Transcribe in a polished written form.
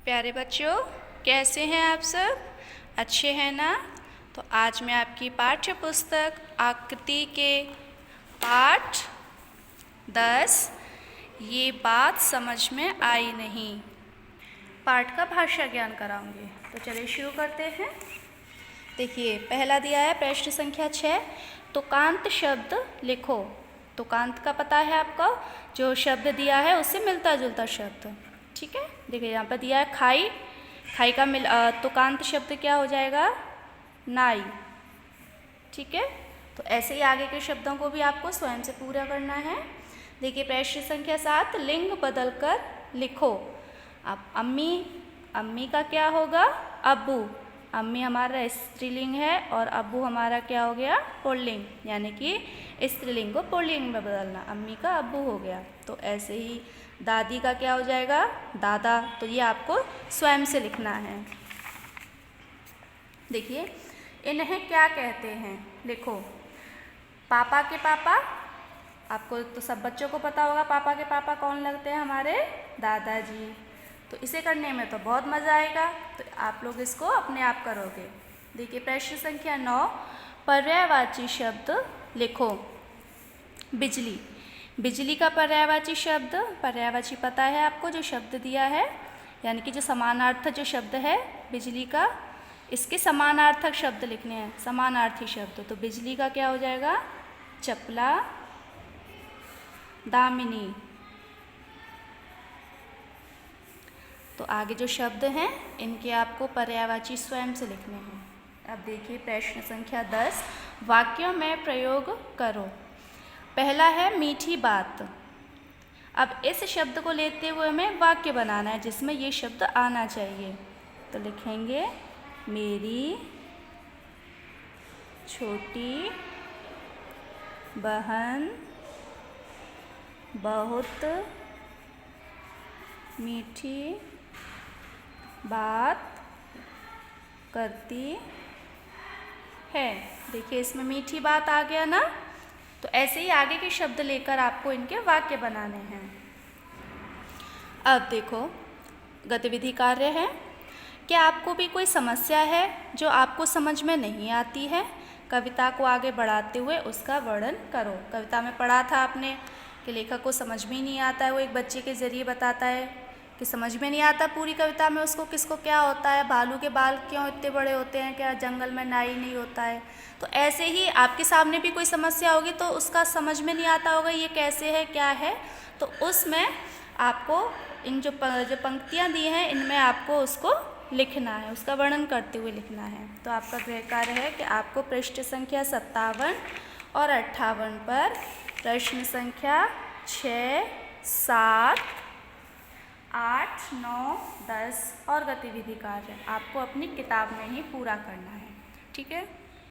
प्यारे बच्चों, कैसे हैं आप सब? अच्छे हैं ना? तो आज मैं आपकी पाठ्य पुस्तक आकृति के पाठ 10 ये बात समझ में आई नहीं पाठ का भाषा ज्ञान कराऊंगी। तो चलिए शुरू करते हैं। देखिए, पहला दिया है प्रश्न संख्या 6, तुकांत शब्द लिखो। तुकांत का पता है आपको, जो शब्द दिया है उससे मिलता जुलता शब्द। ठीक है, देखिए यहाँ पर दिया है खाई। खाई का तुकांत शब्द क्या हो जाएगा? नाई। ठीक है, तो ऐसे ही आगे के शब्दों को भी आपको स्वयं से पूरा करना है। देखिए प्रश्न संख्या 7, लिंग बदलकर लिखो। अब अम्मी का क्या होगा? अब्बू। अम्मी हमारा स्त्रीलिंग है और अब्बू हमारा क्या हो गया? पुल्लिंग, यानी कि स्त्रीलिंग को पुल्लिंग में बदलना। अम्मी का अब्बू हो गया। तो ऐसे ही दादी का क्या हो जाएगा? दादा। तो ये आपको स्वयं से लिखना है। देखिए, इन्हें क्या कहते हैं? लिखो। पापा के पापा, आपको तो सब बच्चों को पता होगा पापा के पापा कौन लगते हैं? हमारे दादाजी। तो इसे करने में तो बहुत मज़ा आएगा, तो आप लोग इसको अपने आप करोगे। देखिए प्रश्न संख्या 9, पर्यायवाची शब्द लिखो। बिजली। बिजली का पर्यायवाची शब्द, पर्यायवाची पता है आपको, जो शब्द दिया है, यानी कि जो समानार्थक जो शब्द है बिजली का, इसके समानार्थक शब्द लिखने हैं, समानार्थी शब्द। तो बिजली का क्या हो जाएगा? चपला, दामिनी। तो आगे जो शब्द हैं इनके आपको पर्यायवाची स्वयं से लिखने हैं। अब देखिए प्रश्न संख्या 10, वाक्यों में प्रयोग करो। पहला है मीठी बात। अब इस शब्द को लेते हुए हमें वाक्य बनाना है जिसमें ये शब्द आना चाहिए। तो लिखेंगे, मेरी छोटी बहन बहुत मीठी बात करती है। देखिए इसमें मीठी बात आ गया ना। तो ऐसे ही आगे के शब्द लेकर आपको इनके वाक्य बनाने हैं। अब देखो, गतिविधि कार्य है। क्या आपको भी कोई समस्या है जो आपको समझ में नहीं आती है? कविता को आगे बढ़ाते हुए उसका वर्णन करो। कविता में पढ़ा था आपने कि लेखक को समझ में ही नहीं आता है, वो एक बच्चे के ज़रिए बताता है कि समझ में नहीं आता पूरी कविता में उसको किसको क्या होता है, भालू के बाल क्यों इतने बड़े होते हैं, क्या जंगल में नाई नहीं होता है। तो ऐसे ही आपके सामने भी कोई समस्या होगी तो उसका समझ में नहीं आता होगा ये कैसे है, क्या है। तो उसमें आपको इन जो पंक्तियाँ दी हैं इनमें आपको उसको लिखना है, उसका वर्णन करते हुए लिखना है। तो आपका गृह कार्य है कि आपको पृष्ठ संख्या 57 और 58 पर प्रश्न संख्या 6, 7, 8, 9, 10 और गतिविधि कार्य आपको अपनी किताब में ही पूरा करना है। ठीक है।